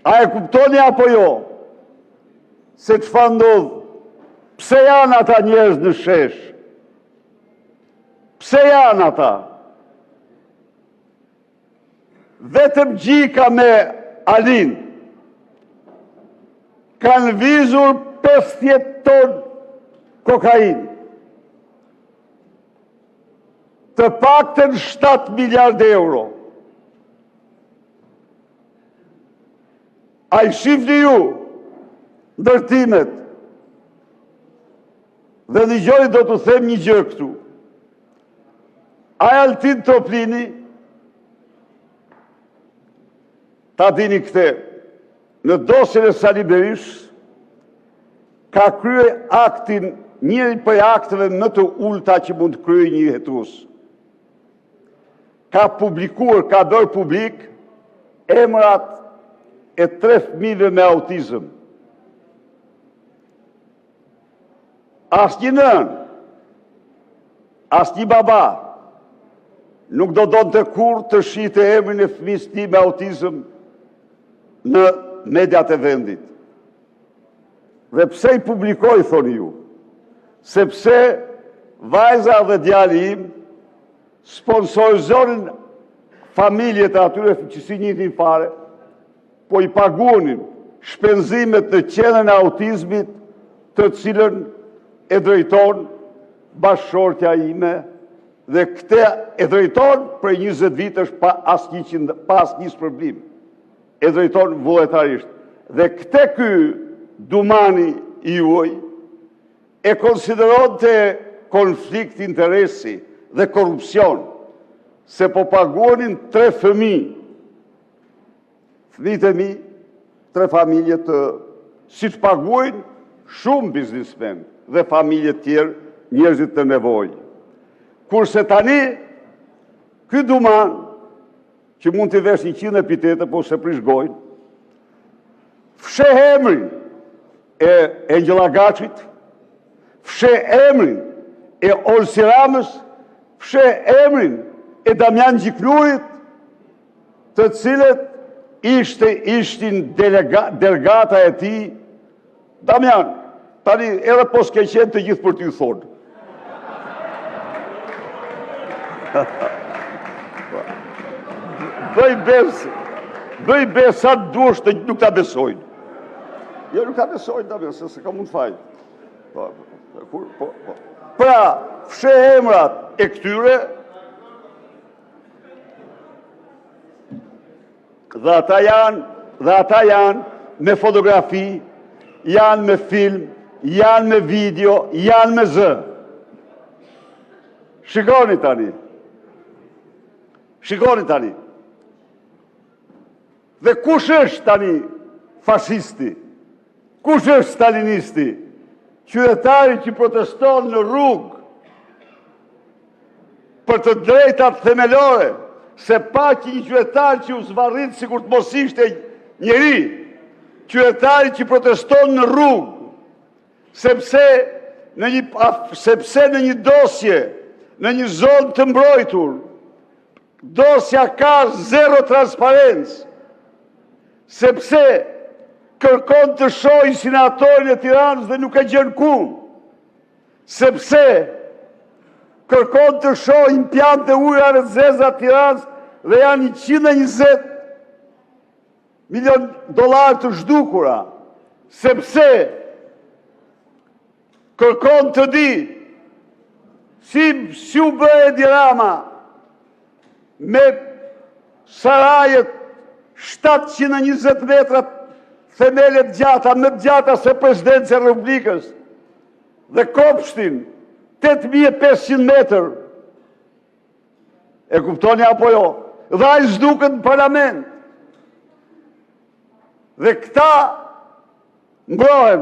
A e kuptoni apo jo? Se çfarë ndodh? Pse janë ata njerëz në shesh? Pse janë ata? Vetëm Gjika me Alin kanë vizur 50 ton kokain. Të paktën 7 miliard euro. A i shifni ju ndërtimet dhe një gjoni do të them një gjë këtu. A Altin Toplini, ta dini këte, në dosjen e Sali Berishës, ka krye aktin, njëri për akteve më të ulta që mund të krye një hetues. Ka publikuar, ka bërë publik emrat e 3 fëmijëve me autizëm. Asnjë nën, asnjë baba nuk do donte kur të shihte emrin e fëmijës tij me autizëm në mediat e vendit. Dhe pse i publikoj, thoni ju? Sepse vajza dhe djali im sponsorizonin familjet e atyre që si njëtin fare, po i paguonin shpenzimet në qendrën e autizmit, të cilën e drejton bashkëshortja ime, dhe këte e drejton për 20 vitësh pa asnjë shpërblim. E drejton vullnetarisht. Dhe këte ky dumani i juaj e konsideronte konflikt interesi dhe korupcion, se po paguonin 3 fëmijë. Fëmijët e mi, 3 familje të, si të paguajnë shumë biznismen dhe familje tjerë, njerëzit të nevojë. Kurse tani, ky duman, që mund të vesh 100 epitete, po se prishgojnë, fsheh emrin e Engjëlla Gaçit, fsheh emrin e Olsi Ramës, fsheh emrin e Damian Gjiklurit, të cilët ishtin delegata e tij. Damian, tani edhe po s'ke qenë të gjithë për t'ju thonë. Bëj besa të duash të nuk ta besojnë. Jo, nuk ta besojnë, Damian, se ka mund fajnë. Pra, fsheh emrat e këtyre, dhe ata janë me fotografi, janë me film, janë me video, janë me zë. Shikoni tani. Shikoni tani. Dhe kush është tani fashisti? Kush është stalinisti? Qytetari që proteston në rrugë për të drejtat themelore, se pa që një qytetar që u zvarrit sikur të mos ishte njeri, qytetari që proteston në rrugë, sepse në një dosje, në një zonë të mbrojtur, dosja ka zero transparencë, sepse kërkon të shohë sinatorin e Tiranës dhe nuk e gjen kumë, sepse kërkon të shohë impiant e ujrave të zeza të Tiranës dhe janë 120 milion dollar të zhdukura, sepse kërkon të di si u bë Edi Rama me sarajet 720 metra themelet gjata, më gjata se presidencia e Republikës, dhe kopshtin 8500 metër. E kuptoni apo jo? Dhe ai zhduket në parlament. Dhe këta mbrohen